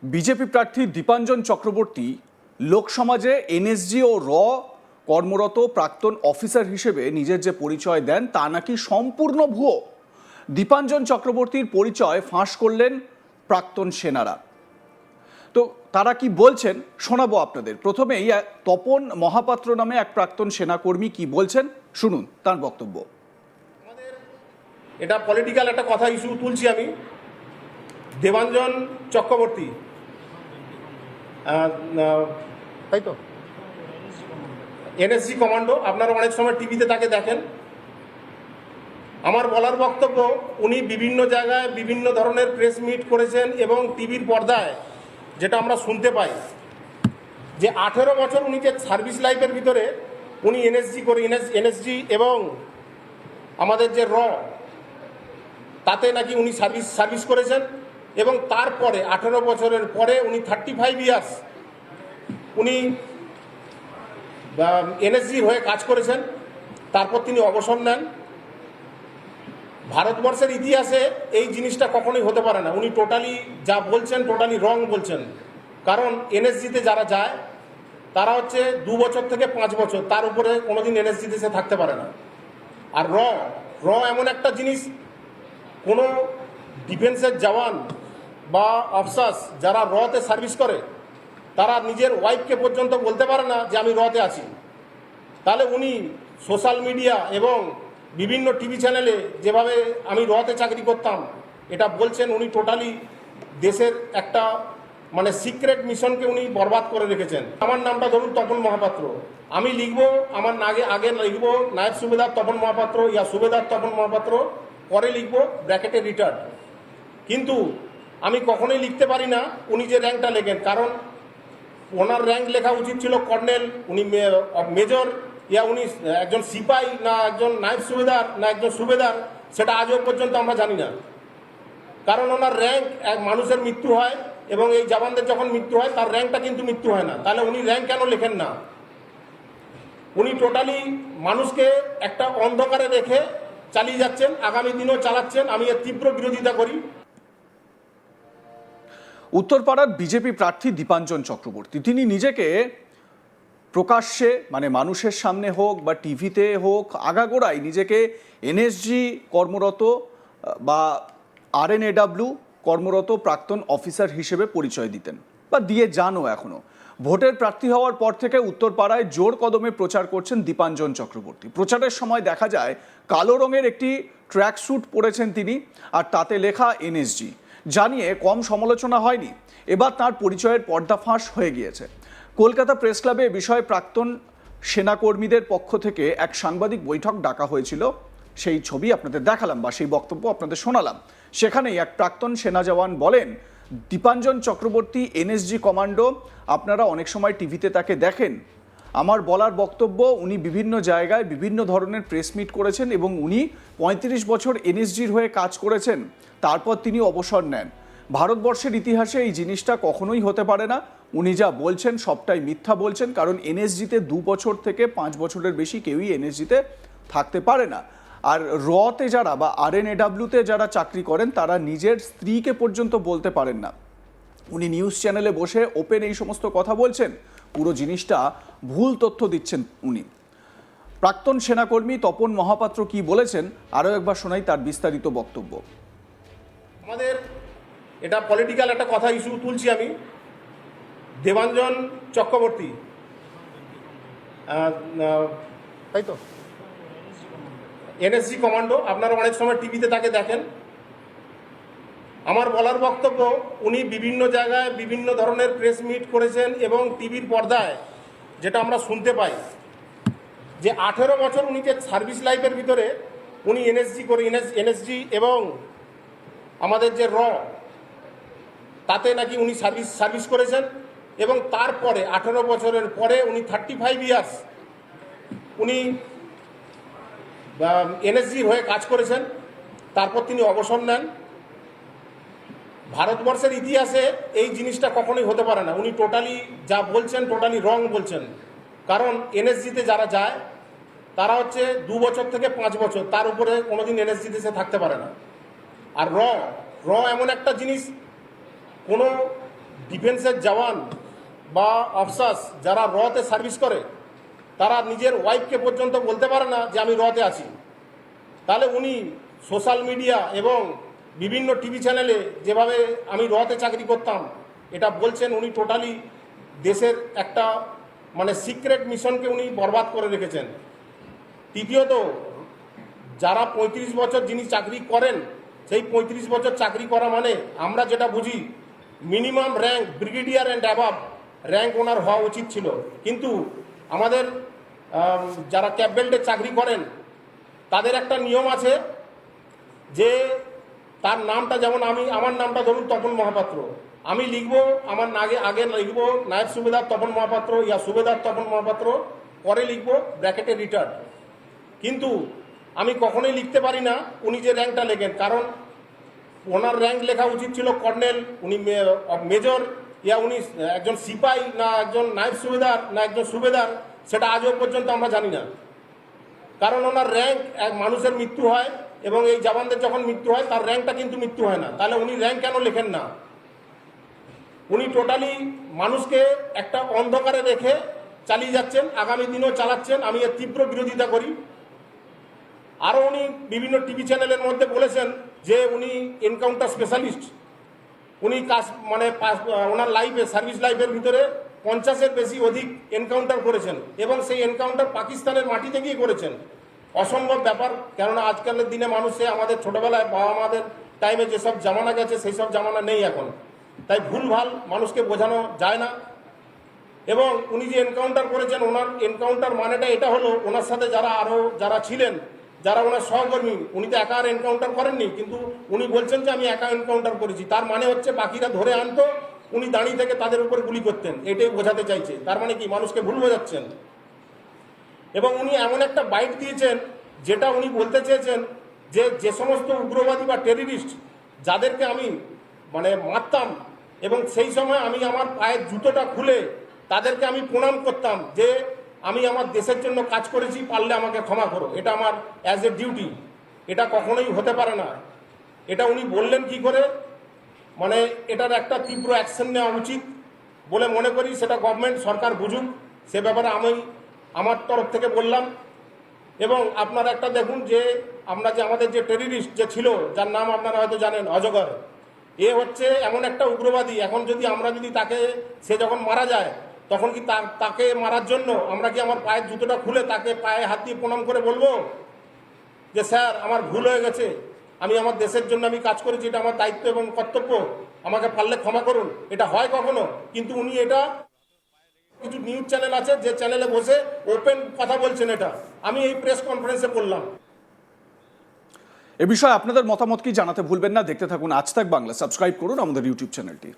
BJP প্রার্থী Dipanjan Chakraborty লোকসমাজে NSG ও কর্মরত প্রাক্তন অফিসার হিসেবে নিজের যে পরিচয় দেন তা নাকি সম্পূর্ণ ভুয়ো। দীপাঞ্জন চক্রবর্তীর পরিচয় ফাঁস করলেন প্রাক্তন সেনারা। তো তারা কি বলছেন শোনাবো আপনাদের। প্রথমেই তপন মহাপাত্র নামে এক প্রাক্তন সেনাকর্মী কি বলছেন শুনুন তার বক্তব্য। এটা পলিটিক্যাল একটা কথা ইস্যু তুলছি আমি। দেবাঞ্জন চক্রবর্তী, তাই তো, এনএসজি কমান্ডো, আপনারা অনেক সময় টিভিতে তাকে দেখেন। আমার বলার বক্তব্য, উনি বিভিন্ন জায়গায় বিভিন্ন ধরনের প্রেস মিট করেছেন এবং টিভির পর্দায় যেটা আমরা শুনতে পাই যে 18 বছর উনি যে সার্ভিস লাইফের ভিতরে উনি এনএসজি করে এনএসজি এবং আমাদের যে তাতে নাকি উনি সার্ভিস করেছেন এবং তারপরে 18 বছরের পরে উনি 35 ইয়ার্স উনি এনএসজি হয়ে কাজ করেছেন। তারপর তিনি অবসর নেন। ভারতবর্ষের ইতিহাসে এই জিনিসটা কখনোই হতে পারে না। উনি টোটালি যা বলছেন টোটালি রং বলছেন। কারণ এনএসজিতে যারা যায় তারা হচ্ছে 2 বছর থেকে 5 বছর, তার উপরে কোনোদিন এনএসজিতে সে থাকতে পারে না। আর এমন একটা জিনিস, কোনো ডিফেন্সের জওয়ান বা অফিসার্স যারা তে সার্ভিস করে তারা নিজের ওয়াইফকে পর্যন্ত বলতে পারে না যে আমি তে আছি। তাহলে উনি সোশ্যাল মিডিয়া এবং বিভিন্ন টিভি চ্যানেলে যেভাবে আমি তে চাকরি করতাম এটা বলছেন, উনি টোটালি দেশের একটা মানে সিক্রেট মিশনকে উনি বরবাদ করে রেখেছেন। আমার নামটা ধরুন তপন মহাপাত্র, আমি লিখবো আমার আগে লিখবো নায়ব সুবেদার তপন মহাপাত্র ইয়া সুবেদার তপন মহাপাত্র, পরে লিখবো ব্র্যাকেটে রিটায়ার্ড। কিন্তু আমি কখনোই লিখতে পারি না উনি যে র্যাঙ্কটা লেখেন, কারণ ওনার র্যাঙ্ক লেখা উচিত ছিল কর্নেল, উনি মেজর, ইয়া উনি একজন সিপাহি না একজন নায়ব সুবেদার না একজন সুবেদার, সেটা আজও পর্যন্ত আমরা জানি না। কারণ ওনার র্যাঙ্ক, এক মানুষের মৃত্যু হয় এবং এই জওয়ানদের যখন মৃত্যু হয় তার র্যাঙ্কটা কিন্তু মৃত্যু হয় না। তাহলে উনি র্যাঙ্ক কেন লেখেন না? উনি টোটালি মানুষকে একটা অন্ধকারে রেখে চালিয়ে যাচ্ছেন, আগামী দিনও চালাচ্ছেন। আমি এর তীব্র বিরোধিতা করি। উত্তরপাড়ার বিজেপি প্রার্থী দীপাঞ্জন চক্রবর্তী তিনি নিজেকে প্রকাশ্যে মানে মানুষের সামনে হোক বা টিভিতে হোক আগাগোড়াই নিজেকে এনএসজি কর্মরত বা আরএনএডব্লিউ কর্মরত প্রাক্তন অফিসার হিসেবে পরিচয় দিতেন বা দিয়ে যানও এখনও। ভোটের প্রার্থী হওয়ার পর থেকে উত্তরপাড়ায় জোর কদমে প্রচার করছেন দীপাঞ্জন চক্রবর্তী। প্রচারের সময় দেখা যায় কালো রঙের একটি ট্র্যাক স্যুট পরেছেন তিনি, আর তাতে লেখা এনএসজি, জানিয়ে কম সমালোচনা হয়নি। এবার তার পরিচয়ের পর্দাফাঁস হয়ে গিয়েছে। কলকাতা প্রেস ক্লাবে এ বিষয়ে প্রাক্তন সেনাকর্মীদের পক্ষ থেকে এক সাংবাদিক বৈঠক ডাকা হয়েছিল। সেই ছবি আপনাদের দেখালাম বা সেই বক্তব্য আপনাদের শোনালাম। সেখানেই এক প্রাক্তন সেনা জওয়ান বলেন, দীপাঞ্জন চক্রবর্তী এনএসজি কমান্ডো, আপনারা অনেক সময় টিভিতে তাকে দেখেন। আমার বলার বক্তব্য, উনি বিভিন্ন জায়গায় বিভিন্ন ধরনের প্রেস মিট করেছেন এবং উনি 35 বছর এনএসজির হয়ে কাজ করেছেন। তারপর তিনি অবসর নেন। ভারতবর্ষের ইতিহাসে এই জিনিসটা কখনোই হতে পারে না। উনি যা বলছেন সবটাই মিথ্যা বলছেন, কারণ এনএসজিতে 2 বছর থেকে 5 বছরের বেশি কেউই এনএসজিতে থাকতে পারে না। আর তে যারা বা আরএনএডব্লিউতে যারা চাকরি করেন তারা নিজের স্ত্রীকে পর্যন্ত বলতে পারেন না। উনি নিউজ চ্যানেলে বসে ওপেন এই সমস্ত কথা বলছেন। পুরো জিনিসটা ভুল তথ্য দিচ্ছেন উনি। প্রাক্তন সেনাকর্মী তপন মহাপাত্র কি বলেছেন আরও একবার শোনাই তার বিস্তারিত বক্তব্য। আমাদের এটা পলিটিক্যাল একটা কথা ইস্যু তুলছি আমি। দেবাঞ্জন চক্রবর্তী, তাই তো, এনএসজি কমান্ডো, আপনারা অনেক সময় টিভিতে তাকে দেখেন। আমার বলার বক্তব্য, উনি বিভিন্ন জায়গায় বিভিন্ন ধরনের প্রেস মিট করেছেন এবং টিভির পর্দায় যেটা আমরা শুনতে পাই যে 18 বছর উনি যে সার্ভিস লাইফের ভিতরে উনি এনএসজি করে এনএসজি এবং আমাদের যে তাতে নাকি উনি সার্ভিস করেছেন এবং তারপরে 18 বছরের পরে উনি 35 ইয়ার্স উনি এনএসজি হয়ে কাজ করেছেন। তারপর তিনি অবসর নেন। ভারতবর্ষের ইতিহাসে এই জিনিসটা কখনোই হতে পারে না। উনি টোটালি যা বলছেন টোটালি রং বলছেন। কারণ এনএসজিতে যারা যায় তারা হচ্ছে 2 বছর থেকে 5 বছর, তার উপরে কোনোদিন এনএসজিতে সে থাকতে পারে না। আর এমন একটা জিনিস, কোনো ডিফেন্সের জওয়ান বা অফিসার্স যারা রতে সার্ভিস করে তারা নিজের ওয়াইফকে পর্যন্ত বলতে পারে না যে আমি রতে আছি। তাহলে উনি সোশ্যাল মিডিয়া এবং বিভিন্ন টিভি চ্যানেলে যেভাবে আমি রতে চাকরি করতাম এটা বলছেন, উনি টোটালি দেশের একটা মানে সিক্রেট মিশনকে উনি বরবাদ করে রেখেছেন। তৃতীয়ত, যারা 35 বছর যিনি চাকরি করেন, সেই 35 বছর চাকরি করা মানে আমরা যেটা বুঝি minimum rank brigadier and above rank ওনার হওয়া উচিত ছিল। কিন্তু আমাদের যারা ক্যাপ বেল্টে চাকরি করেন তাদের একটা নিয়ম আছে যে তার নামটা, যেমন আমার নামটা ধরুন তপন মহাপাত্র, আমি লিখবো আমার আগে লিখবো নায়েব সুবেদার তপন মহাপাত্র ইয়া সুবেদার তপন মহাপাত্র, পরে লিখবো ব্র্যাকেটে রিটায়ার্ড। কিন্তু আমি কখনোই লিখতে পারি না উনি যে র্যাঙ্কটা লেখেন, কারণ ওনার র্যাঙ্ক লেখা উচিত ছিল কর্নেল, উনি মেজর, ইয়া উনি একজন সিপাই না একজন নায়েব সুবেদার না একজন সুবেদার, সেটা আজও পর্যন্ত আমরা জানি না। কারণ ওনার র্যাঙ্ক, এক মানুষের মৃত্যু হয় এবং এই জওয়ানদের যখন মৃত্যু হয় তার র্যাঙ্কটা কিন্তু মৃত্যু হয় না। তাহলে উনি র্যাঙ্ক কেন লেখেন না? উনি টোটালি মানুষকে একটা অন্ধকারে রেখে চালিয়ে যাচ্ছেন, আগামী দিনেও চালাচ্ছেন। আমি এর তীব্র বিরোধিতা করি। আরও উনি বিভিন্ন টিভি চ্যানেলের মধ্যে বলেছেন যে উনি এনকাউন্টার স্পেশালিস্ট। উনি কাজ মানে ওনার লাইফে সার্ভিস লাইফের ভিতরে 50-এর বেশি অধিক এনকাউন্টার করেছেন এবং সেই এনকাউন্টার পাকিস্তানের মাটিতে গিয়ে করেছেন। অসম্ভব ব্যাপার, কেননা আজকালের দিনে মানুষে আমাদের ছোটোবেলায় বাবা মাদের টাইমে যেসব জামানা গেছে সেই সব জামানা নেই এখন, তাই ভুলভাল মানুষকে বোঝানো যায় না। এবং উনি যে এনকাউন্টার করেছেন, ওনার এনকাউন্টার মানেটা এটা হলো ওনার সাথে যারা ছিলেন, যারা ওনার সহকর্মী, উনি তো একা আর এনকাউন্টার করেননি, কিন্তু উনি বলছেন যে আমি একা এনকাউন্টার করেছি। তার মানে হচ্ছে বাকিরা ধরে আনতো, উনি দাঁড়িয়ে থেকে তাদের উপর গুলি করতেন, এটাই বোঝাতে চাইছে। তার মানে কি মানুষকে ভুল বোঝাচ্ছেন। এবং উনি এমন একটা বাইট দিয়েছেন যেটা উনি বলতে চেয়েছেন যে সমস্ত উগ্রবাদী বা টেররিস্ট যাদেরকে আমি মানে মারতাম এবং সেই সময় আমি আমার পায়ের জুতোটা খুলে তাদেরকে আমি প্রণাম করতাম যে আমি আমার দেশের জন্য কাজ করেছি, পারলে আমাকে ক্ষমা করো, এটা আমার অ্যাজ এ ডিউটি। এটা কখনোই হতে পারে না। এটা উনি বললেন কি করে? মানে এটার একটা তীব্র অ্যাকশন নেওয়া উচিত বলে মনে করি। সেটা গভর্নমেন্ট সরকার বুঝুক, সে ব্যাপারে আমি আমার তরফ থেকে বললাম। এবং আপনারা একটা দেখুন যে আমরা যে আমাদের যে টেররিস্ট যে ছিল, যার নাম আপনারা হয়তো জানেন, অজগর, এ হচ্ছে এমন একটা উগ্রবাদী। এখন যদি আমরা তাকে, সে যখন মারা যায় তখন কি তাকে মারার জন্য আমরা কি আমার পায়ের জুতোটা খুলে তাকে পায়ে হাত দিয়ে প্রণাম করে বলবো যে স্যার আমার ভুল হয়ে গেছে, আমি আমার দেশের জন্য আমি কাজ করেছি, এটা আমার দায়িত্ব এবং কর্তব্য, আমাকে পারলে ক্ষমা করুন? এটা হয় কখনো? কিন্তু উনি এটা, কিছু নিউজ চ্যানেল আছে যে চ্যানেলে বসে ওপেন কথা বলছেন। এটা আমি এই প্রেস কনফারেন্সে বললাম। এ বিষয়ে আপনাদের মতামত কি জানাতে ভুলবেন না। দেখতে থাকুন আজ তাক বাংলা, সাবস্ক্রাইব করুন আমাদের ইউটিউব চ্যানেলটি।